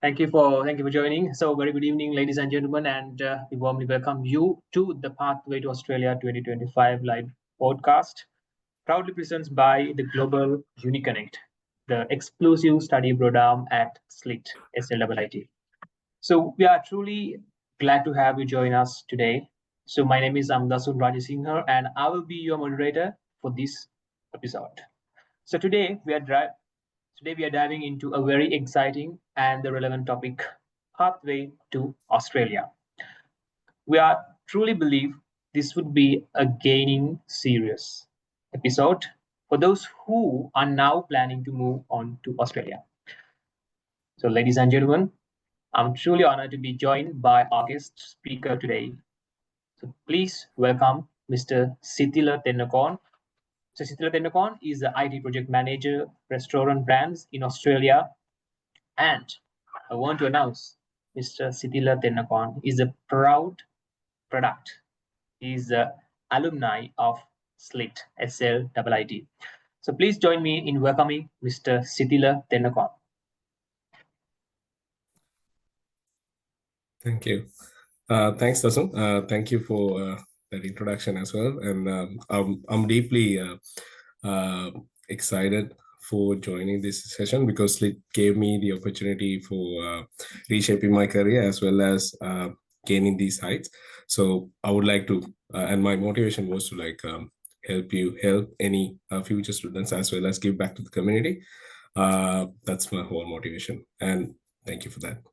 Thank you for joining. So very good evening, ladies and gentlemen, and we warmly welcome you to the Pathway to Australia 2025 live podcast, proudly presented by the Global Uni Connect, the exclusive study program at SLIIT, SLIIT. So we are truly glad to have you join us today. So my name is Amdasun Rajasinghe, and I will be your moderator for this episode. So today we are diving into a very exciting and the relevant topic, pathway to Australia. We are truly believe this would be a gaining serious episode for those who are now planning to move on to Australia. So ladies and gentlemen, I'm truly honored to be joined by our guest speaker today. So please welcome Mr. Sithila 𝐷𝐻𝐿𝐻𝐿. So Sithila 𝐷𝐻𝐿𝐻𝐿 is the IT project manager, restaurant brands in Australia. And I want to announce Mr. Sithila 𝐷𝐻𝐿𝐻𝐿 is a proud product. He is an alumni of SLIIT, SLIIT. So please join me in welcoming Mr. Sithila 𝐷𝐻𝐿𝐻𝐿. Thank you. Thanks, Dasun. Thank you for that introduction as well. And I'm deeply excited for joining this session because it gave me the opportunity for reshaping my career as well as gaining these heights. So I would like to, and my motivation was to help any future students as well as give back to the community. That's my whole motivation. And thank you for that.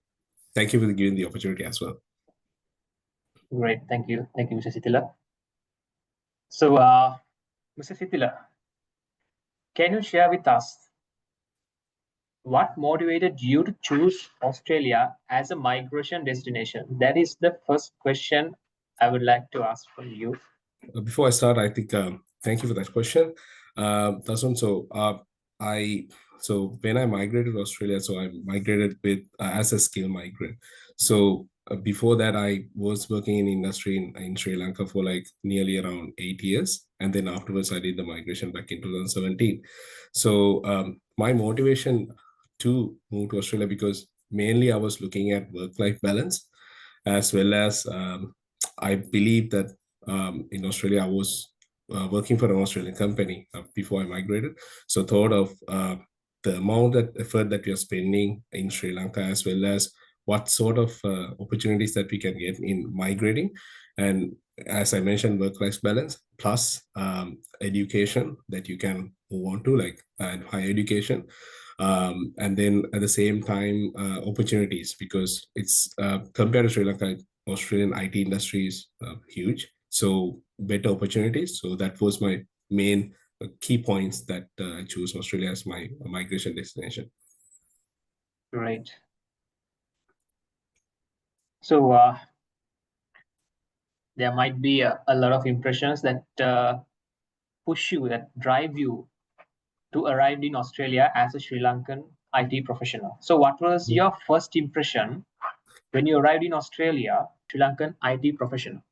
Thank you for giving the opportunity as well. Great. Thank you, Mr. Sithila. So, Mr. Sithila, can you share with us what motivated you to choose Australia as a migration destination? That is the first question I would like to ask from you. Before I start, I think thank you for that question. That's one. So when I migrated to Australia, so I migrated with as a skilled migrant. So before that, I was working in industry in Sri Lanka for like nearly around 8 years, and then afterwards I did the migration back in 2017. So my motivation to move to Australia because mainly I was looking at work-life balance, as well as I believe that in Australia I was working for an Australian company before I migrated. So thought of the amount of effort that we are spending in Sri Lanka, as well as what sort of opportunities that we can get in migrating. And as I mentioned, work-life balance plus education that you can move on to, like higher education. And then at the same time, opportunities, because it's compared to Sri Lanka, Australian IT industry is huge. So better opportunities. So that was my main key points that I chose Australia as my migration destination. Great. So there might be a lot of impressions that push you, that drive you to arrive in Australia as a Sri Lankan IT professional. So what was your first impression when you arrived in Australia, Sri Lankan IT professional?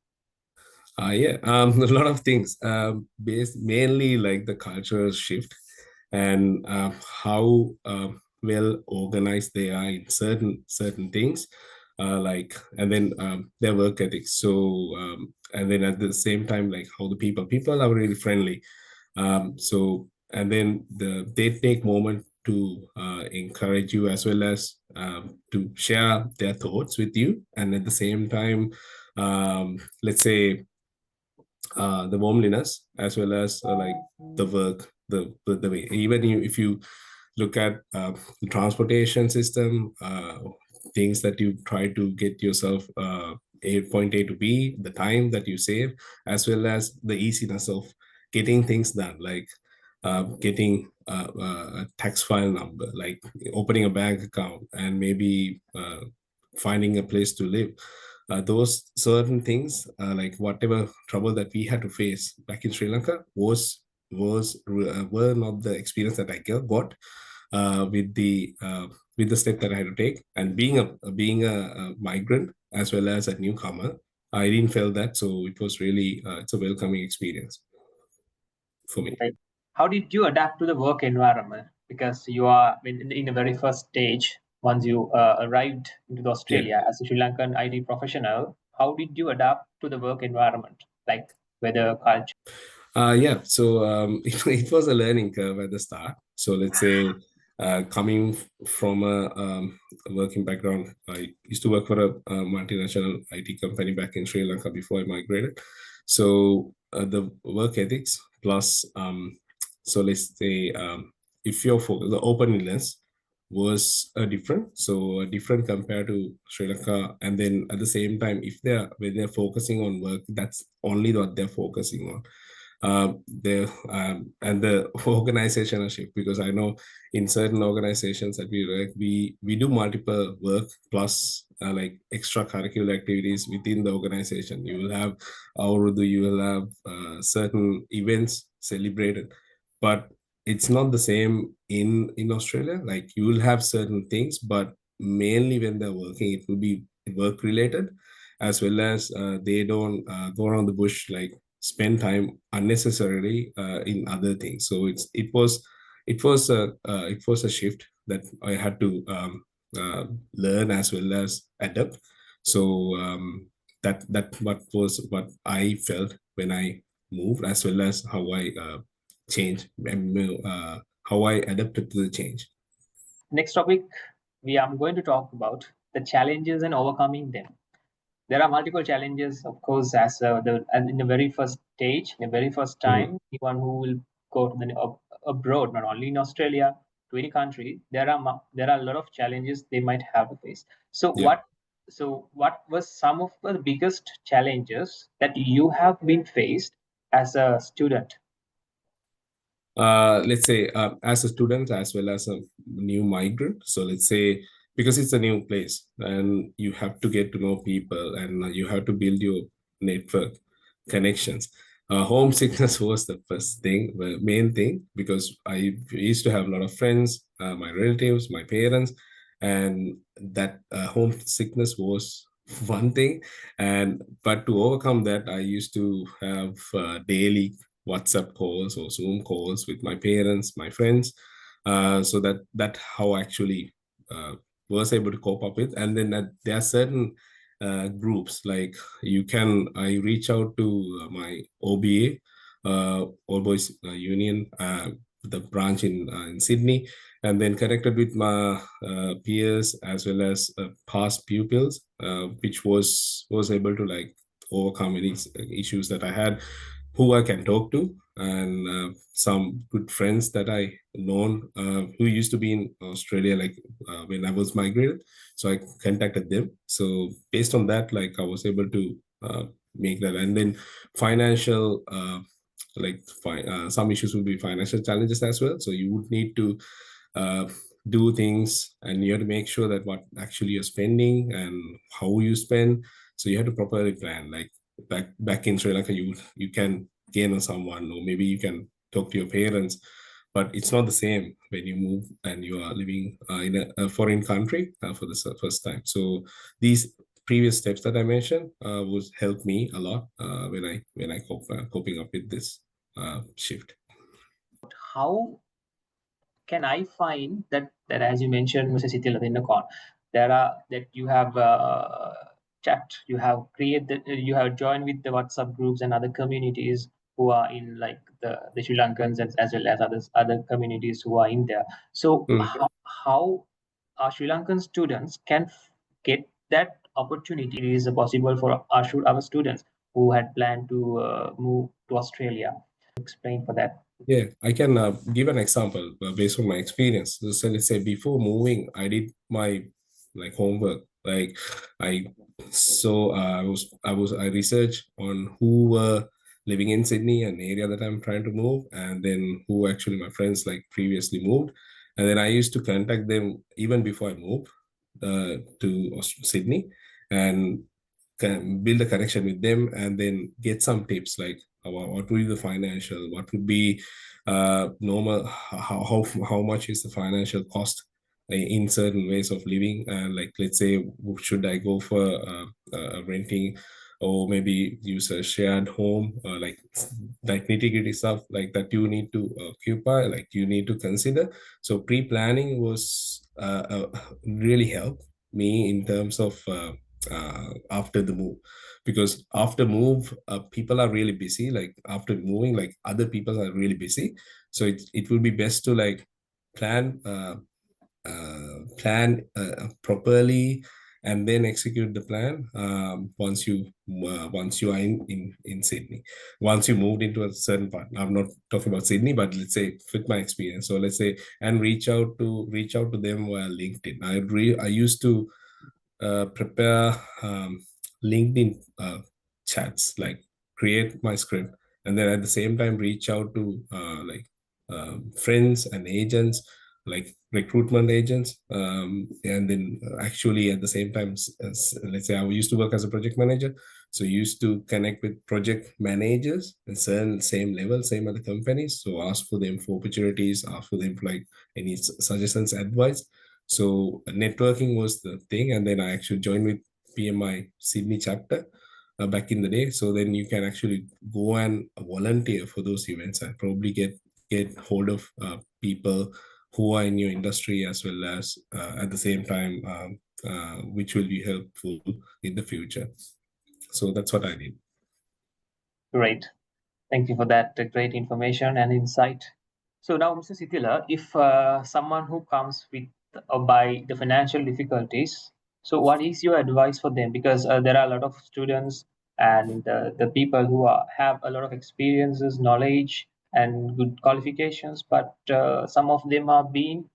A lot of things, based mainly like the cultural shift and how well organized they are in certain things, and then their work ethics. So and then at the same time, like how the people are really friendly. So and then they take moment to encourage you as well as to share their thoughts with you, and at the same time, let's say the warmliness as well as like the work, the way. Even if you look at the transportation system, things that you try to get yourself point A to B, the time that you save, as well as the easiness of getting things done, like getting a tax file number, like opening a bank account, and maybe finding a place to live. Those certain things, like whatever trouble that we had to face back in Sri Lanka were not the experience that I got with the step that I had to take. And being a migrant as well as a newcomer, I didn't feel that. So it was really it's a welcoming experience for me. How did you adapt to the work environment? Because you are in the very first stage once you arrived into Australia as a Sri Lankan IT professional, how did you adapt to the work environment, like weather, culture? Yeah, so it was a learning curve at the start. So let's say coming from a working background, I used to work for a multinational IT company back in Sri Lanka before I migrated. So the work ethics plus, so let's say if you're the openness was different, so different compared to Sri Lanka. And then at the same time, if when they're focusing on work, that's only what they're focusing on. And the organizational shift, because I know in certain organizations that we work, we do multiple work plus like extracurricular activities within the organization. You will have Aurudu, you will have certain events celebrated, but it's not the same in Australia. Like you will have certain things, but mainly when they're working, it will be work related, as well as they don't go around the bush, like spend time unnecessarily in other things. So it was a shift that I had to learn as well as adapt. So that what I felt when I moved, as well as how I changed and how I adapted to the change. Next topic, we are going to talk about the challenges and overcoming them. There are multiple challenges, of course, as in the very first stage, the very first time, anyone who will go to abroad, not only in Australia, to any country, there are a lot of challenges they might have to face. So Yeah. what was some of the biggest challenges that you have been faced as a student? Let's say as a student as well as a new migrant. So let's say because it's a new place and you have to get to know people and you have to build your network connections. Homesickness was the first thing, the main thing, because I used to have a lot of friends, my relatives, my parents, and that homesickness was one thing. And but to overcome that, I used to have daily WhatsApp calls or Zoom calls with my parents, my friends. So that how I actually was able to cope up with. And then there are certain groups, like I reach out to my OBA, All Boys Union, the branch in Sydney, and then connected with my peers as well as past pupils, which was able to like overcome any issues that I had, who I can talk to, and some good friends that I known who used to be in Australia, like when I was migrated. So I contacted them. So based on that, like I was able to make that. And then financial, some issues would be financial challenges as well. So you would need to uh, do things, and you have to make sure that what actually you're spending and how you spend. So you have to properly plan. Like back in Sri Lanka, you can gain on someone, or maybe you can talk to your parents, but it's not the same when you move and you are living in a foreign country for the first time. So these previous steps that I mentioned would help me a lot when I coping up with this shift. How can I find that as you mentioned, Mr. Sithila, in the call, that you have chat, you have created, you have joined with the WhatsApp groups and other communities who are in like the Sri Lankans, as well as other communities who are in there. So how our Sri Lankan students can get that opportunity? It is possible for our students who had planned to move to Australia. Explain for that. Yeah, I can give an example based on my experience. So let's say before moving, I did my like homework. Like I, so I researched on who were living in Sydney, an area that I'm trying to move, and then who actually my friends like previously moved, and then I used to contact them even before I moved to Sydney, and can build a connection with them, and then get some tips like what would be the financial, what would be normal, how much is the financial cost in certain ways of living, and like let's say should I go for renting, or maybe use a shared home, like nitty-gritty stuff like that you need to occupy, like you need to consider. So pre-planning was really helped me in terms of after the move, because after move people are really busy. Like after moving, like other people are really busy, so it will be best to like plan properly and then execute the plan once you are in Sydney. Once you moved into a certain part, I'm not talking about Sydney, but let's say with my experience. So let's say, and reach out to them via LinkedIn. I used to prepare LinkedIn chats, like create my script, and then at the same time reach out to friends and agents, like recruitment agents, and then actually at the same time, let's say I used to work as a project manager, so used to connect with project managers and same level, same other companies. So ask for them for opportunities, ask for them for like any suggestions, advice. So networking was the thing, and then I actually joined with PMI Sydney chapter back in the day. So then you can actually go and volunteer for those events and probably get hold of people who are in your industry, as well as at the same time, which will be helpful in the future. So that's what I did. Great. Thank you for that great information and insight. So now, Mr. Sithila, if someone who comes with by the financial difficulties, so what is your advice for them? Because there are a lot of students and the people who have a lot of experiences, knowledge, and good qualifications, but some of them are being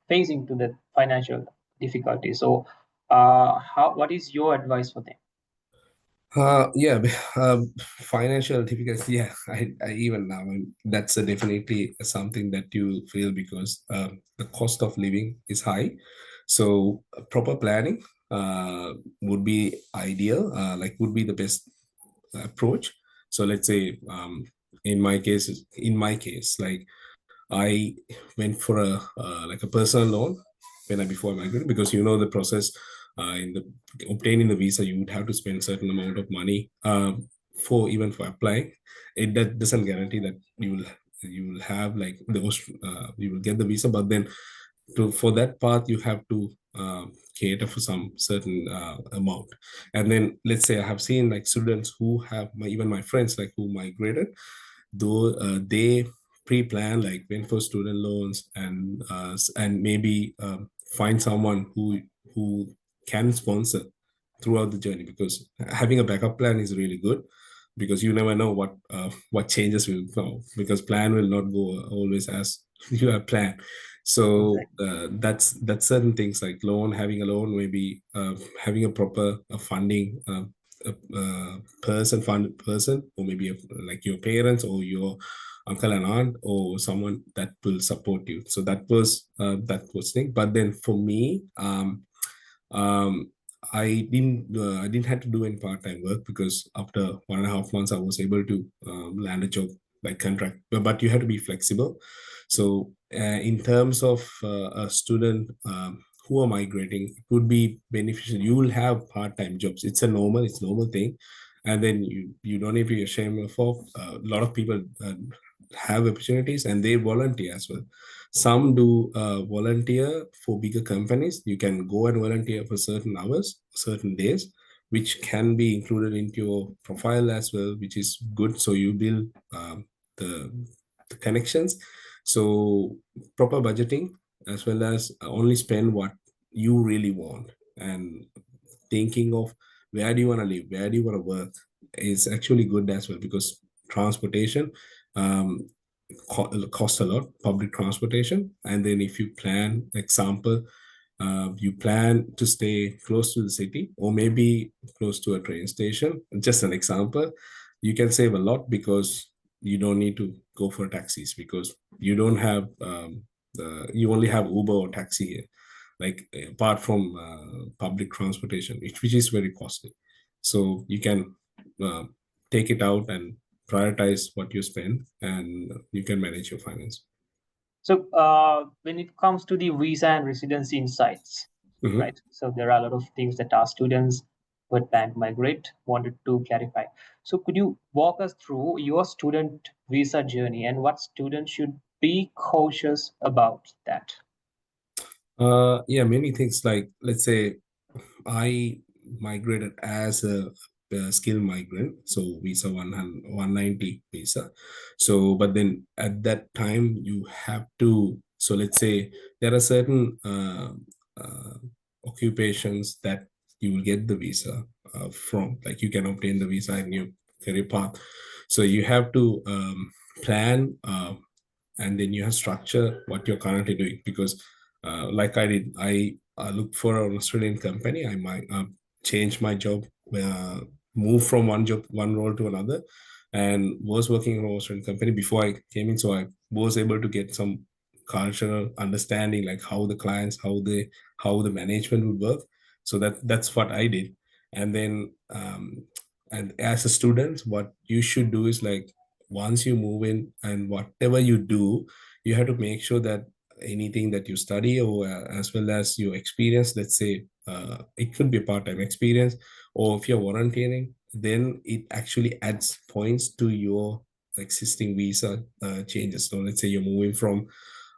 facing to the financial difficulties. So, what is your advice for them? Yeah, financial difficulties. Yeah, I even now, that's definitely something that you feel, because the cost of living is high. So proper planning would be ideal, like would be the best approach. So let's say in my case, like I went for a like a personal loan when I before I migrated, because you know the process in the obtaining the visa, you would have to spend certain amount of money for even for applying. That doesn't guarantee that you will have like those you will get the visa, but then for that path you have to cater for some certain amount. And then let's say I have seen like students who have even my friends like who migrated, though they pre-plan, like went for student loans, and maybe find someone who can sponsor throughout the journey, because having a backup plan is really good, because you never know what changes will come, because plan will not go always as you have planned. So Exactly. that's certain things like having a loan, maybe having a proper funding funded person, or maybe like your parents or your uncle and aunt, or someone that will support you. So that was thing. But then for me, um, I didn't have to do any part-time work, because after 1.5 months I was able to land a job like contract. But you have to be flexible. So in terms of a student who are migrating, it would be beneficial. You will have part-time jobs. It's normal thing. And then you don't need to be ashamed of. A lot of people have opportunities and they volunteer as well. Some do volunteer for bigger companies. You can go and volunteer for certain hours, certain days, which can be included into your profile as well, which is good. So you build the, the connections. So proper budgeting, as well as only spend what you really want, and thinking of where do you want to live, where do you want to work, is actually good as well, because transportation um, cost a lot, public transportation. And then if you plan, example, you plan to stay close to the city, or maybe close to a train station, just an example, you can save a lot, because you don't need to go for taxis, because you don't have you only have Uber or taxi here, like apart from public transportation, which is very costly. So you can uh, take it out and prioritize what you spend, and you can manage your finance. So when it comes to the visa and residency insights, Mhm. right? So there are a lot of things that our students who had planned to migrate wanted to clarify. So could you walk us through your student visa journey and what students should be cautious about that? Yeah, many things like, let's say I migrated as a skill migrant, so visa 190 visa. So, but then at that time you have to. So let's say there are certain uh, occupations that you will get the visa from, like you can obtain the visa in your career path. So you have to plan. And then you have structure what you're currently doing, because like I did, I looked for an Australian company. I might change my job, move from one role to another, and was working in an Australian company before I came in. So I was able to get some cultural understanding, like how the clients, how the management would work. So that's what I did. And then and as a student, what you should do is, like, once you move in and whatever you do, you have to make sure that anything that you study, or as well as your experience, let's say it could be a part-time experience, or if you're volunteering, then it actually adds points to your existing visa changes. So let's say you're moving from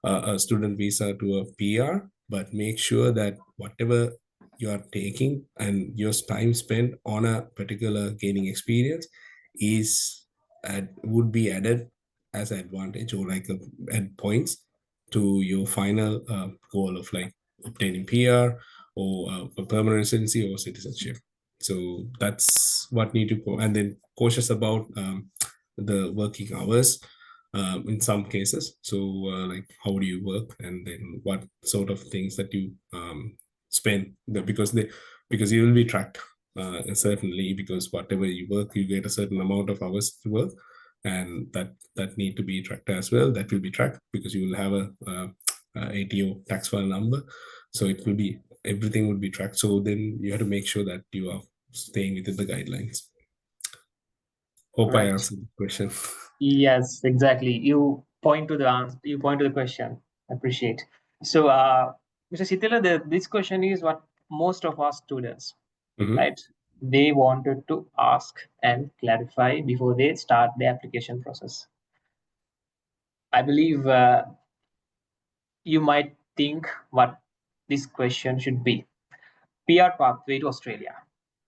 a student visa to a PR, but make sure that whatever you are taking and your time spent on a particular gaining experience is would be added as an advantage, or like add points to your final goal of, like, obtaining PR, or a permanent residency or citizenship. So that's what need to go. And then cautious about the working hours in some cases. So like, how do you work, and then what sort of things that you spend, because you will be tracked, certainly, because whatever you work, you get a certain amount of hours to work, and that need to be tracked as well. That will be tracked because you will have a ATO tax file number, so it will be, everything will be tracked. So then you have to make sure that you are staying within the guidelines. Hope I Right. answered the question. Yes, exactly. You point to the answer. You point to the question. Appreciate. So, Mr. Sithila, this question is what most of our students, Mhm. right? They wanted to ask and clarify before they start the application process. I believe you might think what this question should be. PR pathway to Australia,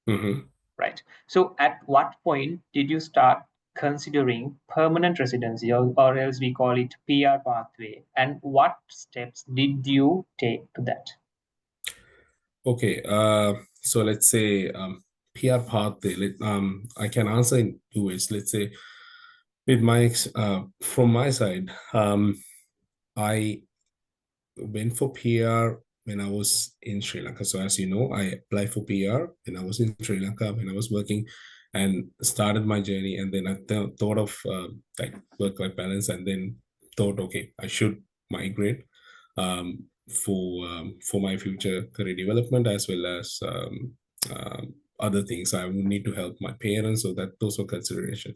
Mhm. right? So, at what point did you start considering permanent residency, or else we call it PR pathway, and what steps did you take to that? Okay, so let's say PR pathway. I can answer in two ways. Let's say with from my side, I went for PR when I was in Sri Lanka. So as you know, I applied for PR when I was in Sri Lanka, when I was working, and started my journey. And then I thought of like work-life balance, and then thought, okay, I should migrate um, for my future career development, as well as other things. I would need to help my parents, so that those were consideration.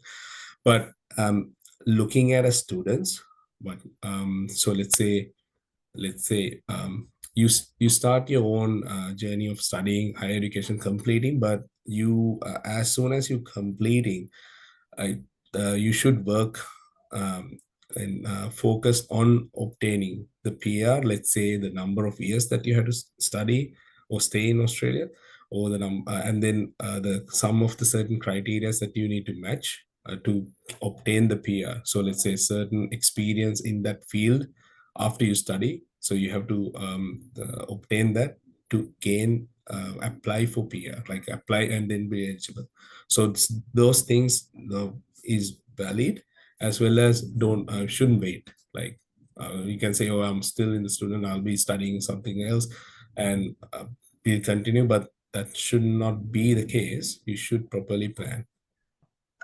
But looking at as students, but so let's say you start your own journey of studying higher education, completing, but you as soon as you completing, I, you should work um, and focus on obtaining the PR. Let's say the number of years that you have to study or stay in Australia, or and then the some of the certain criteria that you need to match to obtain the PR. So let's say certain experience in that field after you study. So you have to obtain that to gain apply for PR, like apply and then be eligible. So those things is valid, as well as don't shouldn't wait. Like you can say, oh, I'm still in the student, I'll be studying something else, and we'll continue. But that should not be the case. You should properly plan.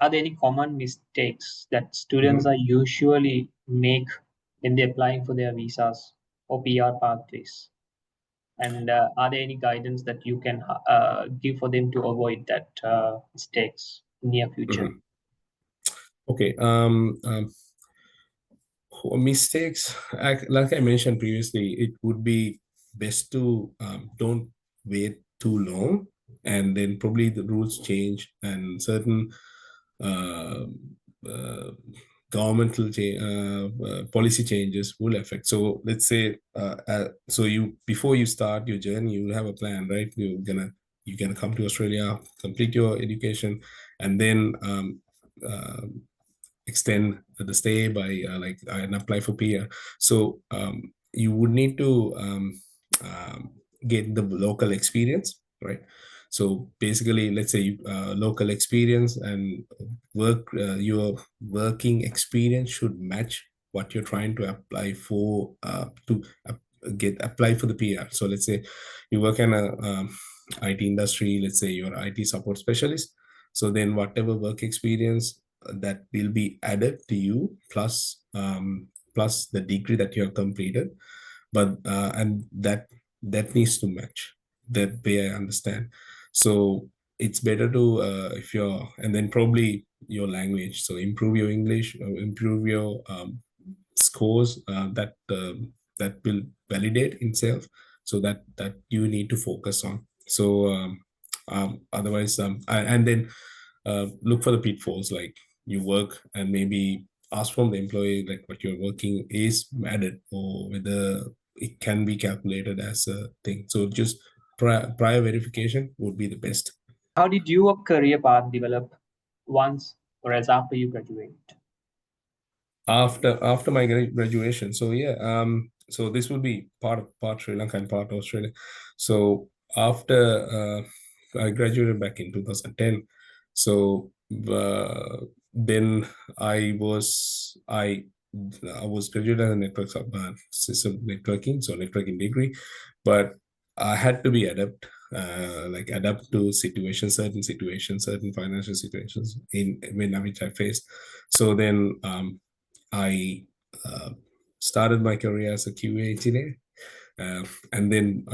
Are there any common mistakes that students Mhm. are usually make when they're applying for their visas or PR pathways? And are there any guidance that you can give for them to avoid that mistakes in near future? Mhm. Okay. Mistakes, like I mentioned previously, it would be best to don't wait too long, and then probably the rules change, and certain uh, uh, governmental policy changes will affect. So let's say, so you, before you start your journey, you have a plan, right? You're gonna come to Australia, complete your education, and then extend the stay by and apply for PR. So you would need to get the local experience, right? So basically, let's say local experience and your working experience should match what you're trying to apply for, to apply for the PR. So let's say you work in a IT industry, let's say you're IT support specialist. So then whatever work experience that will be added to you, plus the degree that you have completed, but and that needs to match. That way I understand. So it's better to if you're, and then probably your language, so improve your English, improve your scores, that will validate itself, so that you need to focus on. So otherwise, and then look for the pitfalls, like you work and maybe ask from the employee like what you're working is added, or whether it can be calculated as a thing. So just prior verification would be the best. How did your career path develop once or else after you graduate? After my graduation, so yeah, so this will be part Sri Lanka and part Australia. So after I graduated back in 2010, so then I was graduated as a network system networking, so networking degree, but I had to be adapt to certain situations, certain financial situations in which I faced. So then I started my career as a QA engineer, and then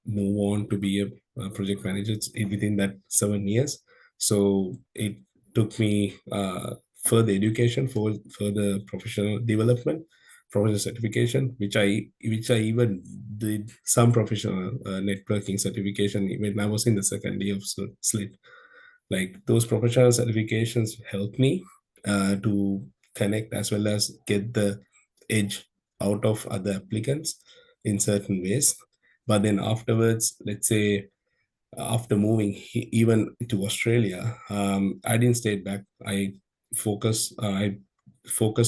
move on to be a project manager within that 7 years. So it took me further education, for further professional development, professional certification, which I even did some professional networking certification when I was in the second year of SLIIT. Like those professional certifications helped me to connect as well as get the edge out of other applicants in certain ways. But then afterwards, let's say after moving even to Australia, I didn't stay back. I focused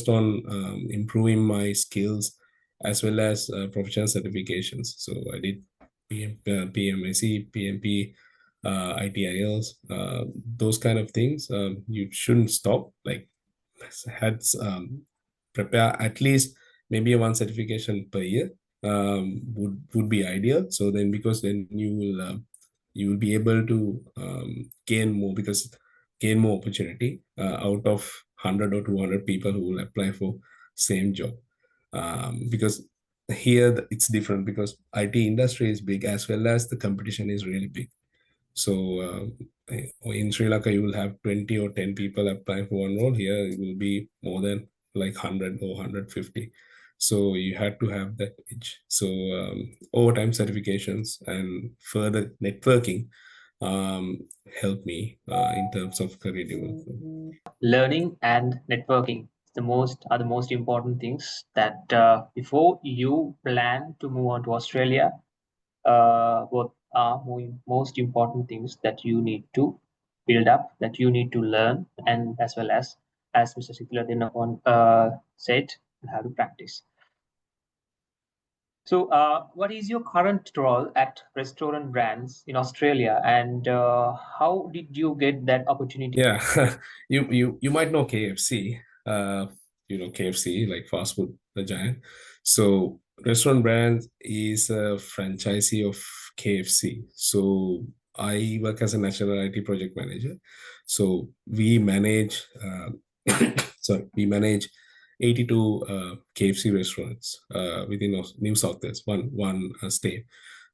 on improving my skills as well as professional certifications. So I did PMIC, PMP, ITILs, those kind of things. You shouldn't stop. Like had prepare at least maybe one certification per year would be ideal. So then, because then you will be able to gain more opportunity out of 100 or 200 people who will apply for same job. Because here it's different, because IT industry is big as well as the competition is really big. So in Sri Lanka, you will have 20 or 10 people applying for one role. Here, it will be more than like 100 or 150. So you had to have that edge. So overtime certifications and further networking help me in terms of career development. Learning and networking are the most important things that before you plan to move on to Australia, both are most important things that you need to build up, that you need to learn, and as well as Mr. Sithila said, you have to practice. So, what is your current role at Restaurant Brands in Australia, and how did you get that opportunity? Yeah, you might know KFC. You know KFC, like fast food, the giant. So Restaurant Brands is a franchisee of KFC. So I work as a national IT project manager. So we manage, we manage 82 KFC restaurants within New South Wales, one state.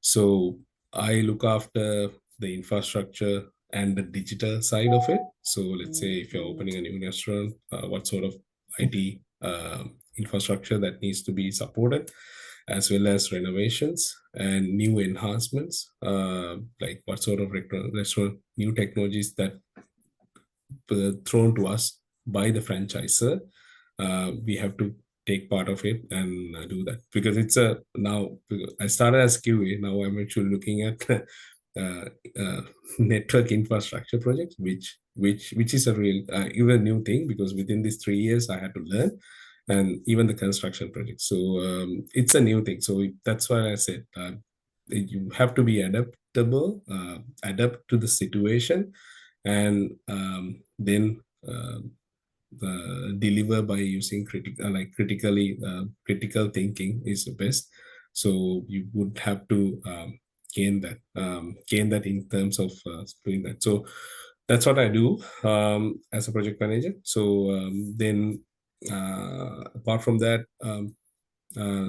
So I look after the infrastructure and the digital side of it. So let's say if you're opening a new restaurant, what sort of IT infrastructure that needs to be supported, as well as renovations and new enhancements, like what sort of restaurant new technologies that thrown to us by the franchisor, we have to take part of it and do that, because it's a now I started as QA. Now I'm actually looking at network infrastructure projects, which is a real even new thing, because within these 3 years I had to learn, and even the construction project. So it's a new thing. So that's why I said you have to be adaptable, adapt to the situation, and then deliver by using critical thinking is the best. So you would have to gain that in terms of doing that. So that's what I do as a project manager. So then apart from that,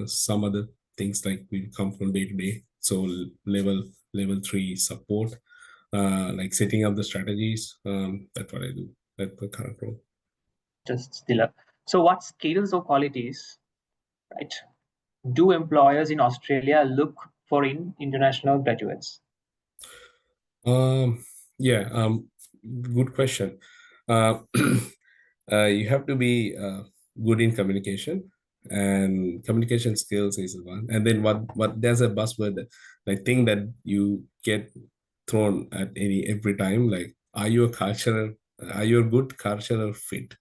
some other things like we come from day to day. So level 3 support, like setting up the strategies. That's what I do. That's the current role. Just Sithila. So, what skills or qualities, right, do employers in Australia look for in international graduates? Yeah, good question. You have to be good in communication, and communication skills is one. And then what there's a buzzword, like thing that you get thrown at every time, like are you a good cultural fit?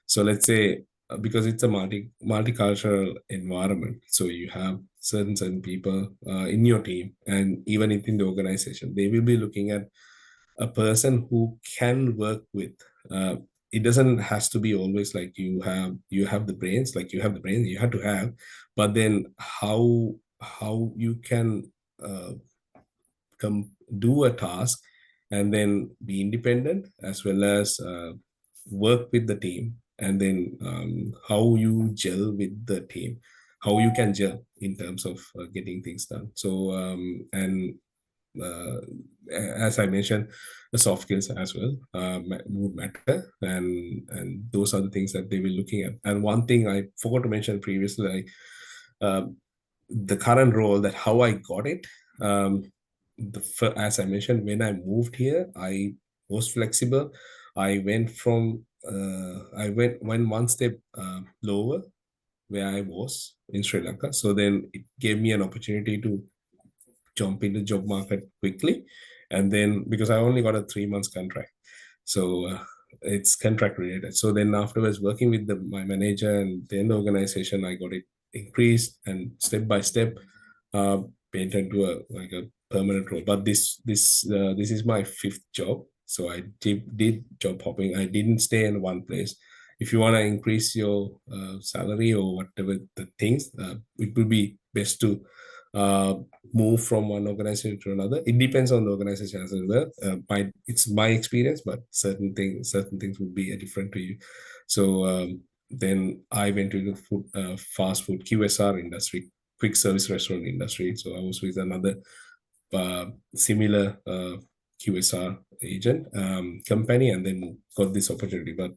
So let's say because it's a multicultural environment, so you have certain people in your team, and even within the organization, they will be looking at a person who can work with. It doesn't has to be always like you have the brains, like you have the brains you have to have, but then how you can come do a task and then be independent, as well as work with the team, and then how you gel with the team, how you can gel in terms of getting things done. So and uh, as I mentioned, the soft skills as well would matter, and those are the things that they will looking at. And one thing I forgot to mention previously, like the current role, that how I got it. As I mentioned, when I moved here, I was flexible. I went from I went one step lower where I was in Sri Lanka. So then it gave me an opportunity to jump into the job market quickly. And then because I only got a 3 months contract, so it's contract related. So then afterwards, working with my manager and then the organization, I got it increased, and step by step painted to a permanent role. But this is my 5th job. So I did job hopping. I didn't stay in one place. If you want to increase your salary or whatever the things, it will be best to uh, move from one organization to another. It depends on the organization as well. It's my experience, but certain things would be different to you. So then I went to the fast food QSR industry, quick service restaurant industry. So I was with another similar QSR agent company, and then got this opportunity. But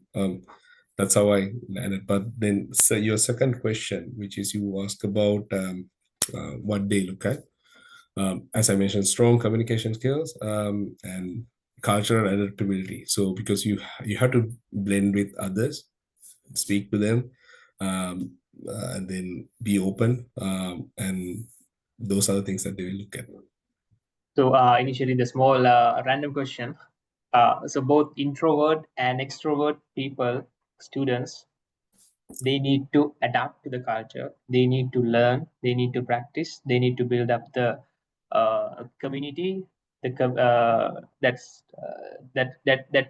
that's how I landed. But then, so your second question, which is you ask about what they look at. As I mentioned, strong communication skills and cultural adaptability. So because you have to blend with others, speak to them, and then be open, and those are the things that they will look at. So, initially, the small random question. So, both introvert and extrovert people, students, they need to adapt to the culture. They need to learn. They need to practice. They need to build up the community. That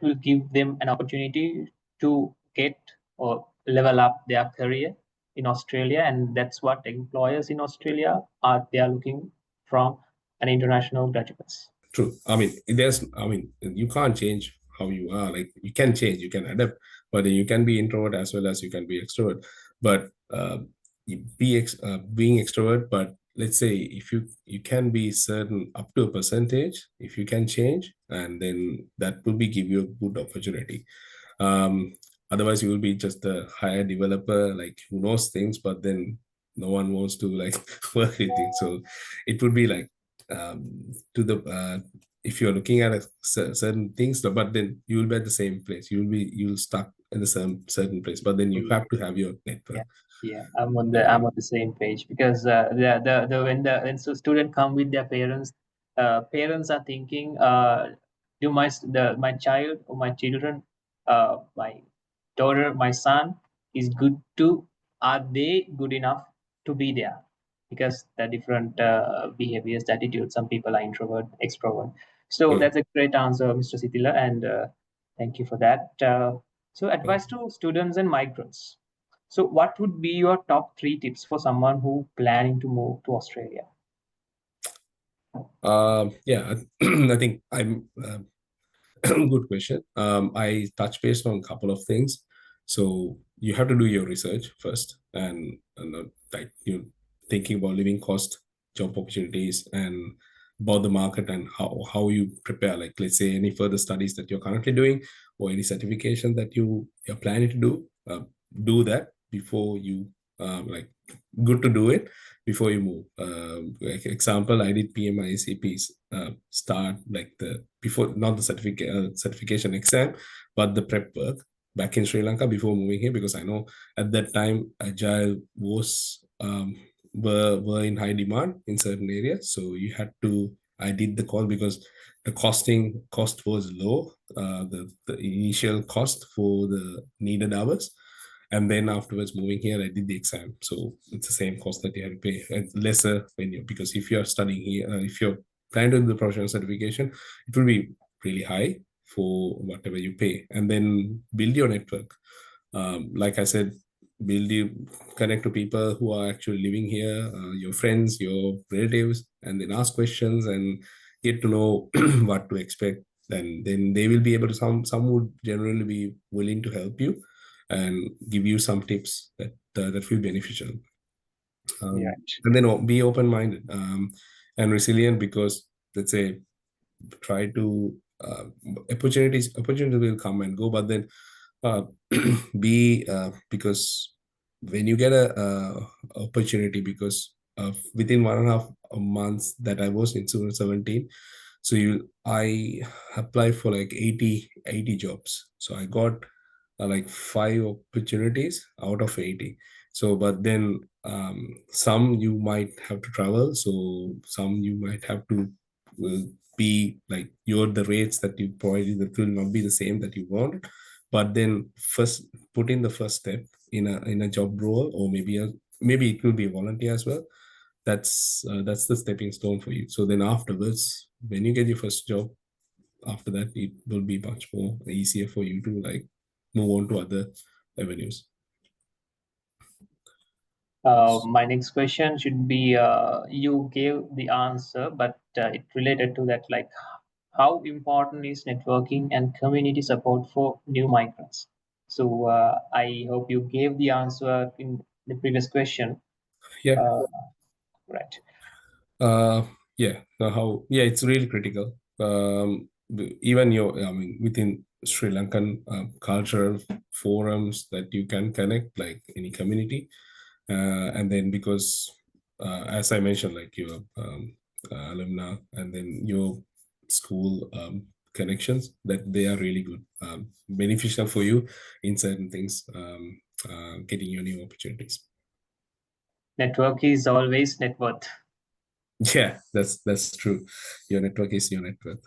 will give them an opportunity to get or level up their career in Australia, and that's what employers in Australia are looking from an international graduates. True. I mean, you can't change how you are. Like you can change, you can adapt, but you can be introvert as well as you can be extrovert. But being extrovert, but let's say if you can be certain up to a percentage, if you can change, and then that will be give you a good opportunity. Otherwise, you will be just a higher developer, like who knows things, but then no one wants to like work with you. So it would be like to the if you're looking at certain things, but then you will be at the same place. You'll stuck in a certain place, but then you have to have your network. Yeah, I'm on the same page, because the when student come with their parents, parents are thinking, do my child or my children, my daughter, my son is good to, are they good enough to be there? Because the different behaviors, attitudes. Some people are introvert, extrovert. So Mm. that's a great answer, Mr. Sithila, and thank you for that. So advice to students and migrants. So, what would be your top three tips for someone who planning to move to Australia? Yeah, I think I'm good question. I touch based on a couple of things. So you have to do your research first, and like you thinking about living cost, job opportunities, and about the market and how you prepare. Like let's say any further studies that you're currently doing, or any certification that you're planning to do. Do that before you like good to do it before you move. Like example, I did PMICP's start like the before, not the certification exam, but the prep work back in Sri Lanka before moving here, because I know at that time agile was were in high demand in certain areas. So you had to. I did the call because the cost was low. The initial cost for the needed hours, and then afterwards moving here I did the exam, so it's the same cost that you have to pay. It's lesser when you, because if you're studying here, if you're planning to do the professional certification, it will be really high for whatever you pay. And then build your network. Like I said, build you connect to people who are actually living here, your friends, your relatives, and then ask questions and get to know what to expect. And then they will be able to, some would generally be willing to help you and give you some tips that feel beneficial. Yeah. And then be open-minded and resilient, because let's say try to opportunities will come and go, but then uh, be because when you get a opportunity, because within 1.5 months that I was in 2017, so I applied for like 80 jobs, so I got like 5 opportunities out of 80. So but then some you might have to travel, so some you might have to be like the rates that you provided that will not be the same that you want. But then first put in the first step in a job role, or maybe it will be a volunteer as well. That's the stepping stone for you. So then afterwards, when you get your first job, after that it will be much more easier for you to like move on to other avenues. My next question should be, you gave the answer, but it related to that, like how important is networking and community support for new migrants? So I hope you gave the answer in the previous question. Yeah. Right. Yeah. How? Yeah, it's really critical. Even I mean, within Sri Lankan cultural forums that you can connect, like any community, and then because, as I mentioned, like your alumni, and then your school connections, that they are really good, beneficial for you in certain things, getting you new opportunities. Network is always net worth. Yeah, that's true. Your network is your net worth.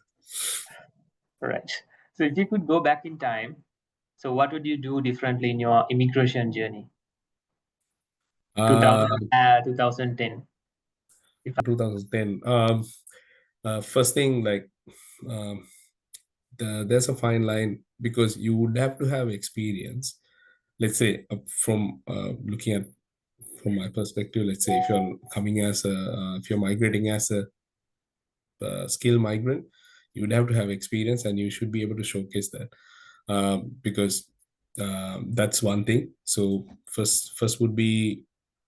Right. So if you could go back in time, so what would you do differently in your immigration journey? 2000, Uh, 2010. 2010. First thing, like um, there's a fine line, because you would have to have experience. Let's say from looking at from my perspective, let's say if you're coming as if you're migrating as a skilled migrant, you would have to have experience, and you should be able to showcase that, because that's one thing. So first would be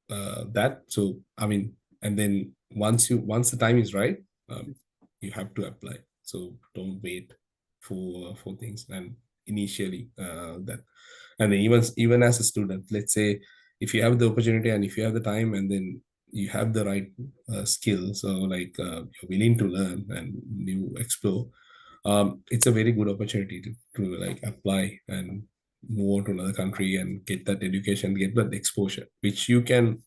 that. So I mean, and then once the time is right, you have to apply. So don't wait for things. And initially that, and then even as a student, let's say if you have the opportunity and if you have the time, and then you have the right skill, so like you're willing to learn and you explore, it's a very good opportunity to like apply and move on to another country and get that education, get that exposure, which you can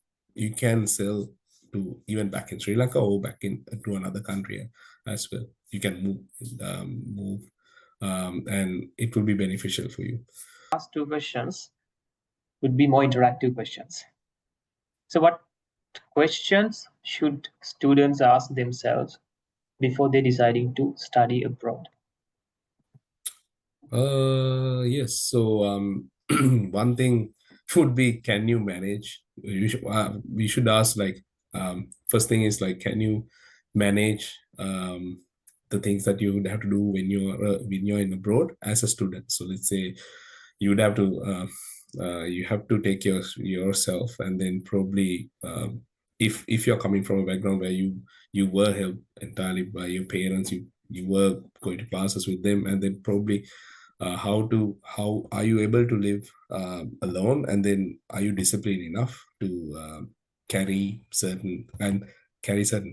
sell to even back in Sri Lanka or back in to another country as well. You can move, and it will be beneficial for you. Last two questions would be more interactive questions. So, what questions should students ask themselves before they deciding to study abroad? Yes. So one thing would be, can you manage? We should ask, like, first thing is, like, can you manage the things that you would have to do when you're in abroad as a student? So let's say you would have to you have to take yourself, and then probably if you're coming from a background where you were helped entirely by your parents, you were going to classes with them, and then probably how are you able to live alone, and then are you disciplined enough to carry certain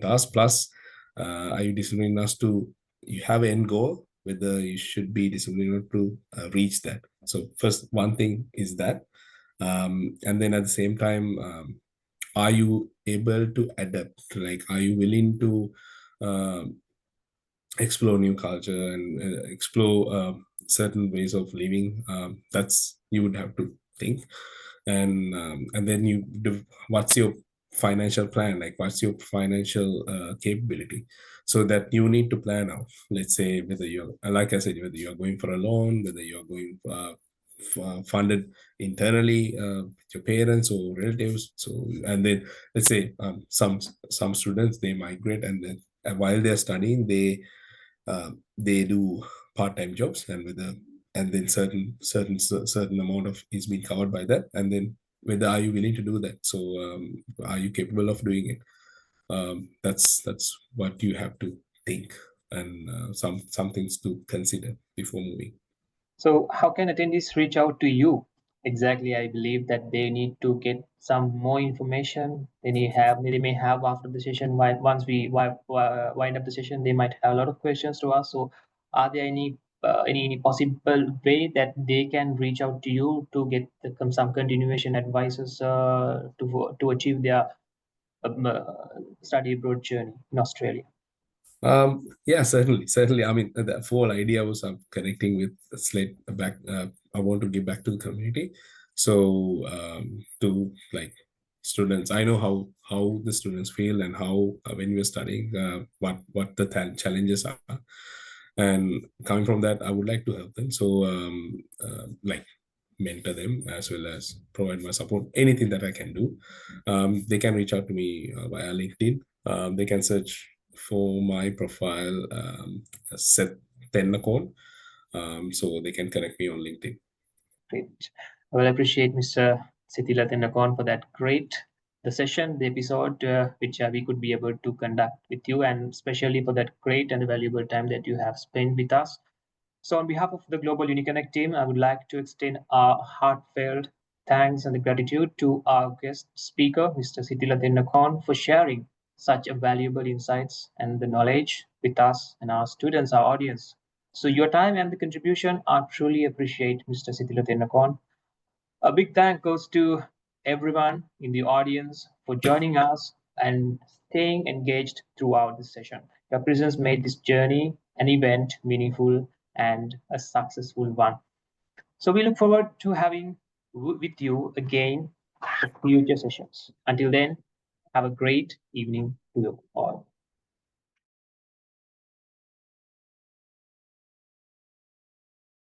tasks, plus are you disciplined enough to, you have an end goal, whether you should be disciplined enough to reach that. So first one thing is that, and then at the same time, are you able to adapt, like are you willing to explore new culture and explore certain ways of living. That's, you would have to think, and then you do, what's your financial plan, like what's your financial capability, so that you need to plan out, let's say, whether you're, like I said, whether you're going for a loan, whether you're going funded internally with your parents or relatives. So, and then let's say some students, they migrate, and then while they're studying, they do part-time jobs, and whether, and then certain amount of is being covered by that, and then whether are you willing to do that. So are you capable of doing it? That's what you have to think, and some things to consider before moving. So, how can attendees reach out to you? Exactly, I believe that they need to get some more information. They may have after the session. Once we wind up the session, they might have a lot of questions to ask. So, are there any possible way that they can reach out to you to get some continuation advices to achieve their um, uh, study abroad journey in Australia? Yeah, certainly. I mean, the whole idea was connecting with SLIIT back. I want to give back to the community. So to, like, students, I know how the students feel, and how when we're studying, what the challenges are, and coming from that, I would like to help them. So like, mentor them, as well as provide my support, anything that I can do. They can reach out to me via LinkedIn. They can search for my profile, 𝐃𝐨𝐧'𝐭, so they can connect me on LinkedIn. Great. I will appreciate Mr. Sithila 𝐷𝐿𝐴𝐴 for that great the episode, which we could be able to conduct with you, and especially for that great and valuable time that you have spent with us. So, on behalf of the Global Uni Connect team, I would like to extend our heartfelt thanks and gratitude to our guest speaker, Mr. Sithila 𝐷𝐿𝐴𝐴, for sharing such a valuable insights and the knowledge with us and our students, our audience. So, your time and the contribution are truly appreciated, Mr. Sithila 𝐷𝐿𝐴𝐴. A big thank goes to everyone in the audience for joining us and staying engaged throughout this session. Your presence made this journey an event meaningful and a successful one. So we look forward to having with you again for future sessions. Until then, have a great evening to you all.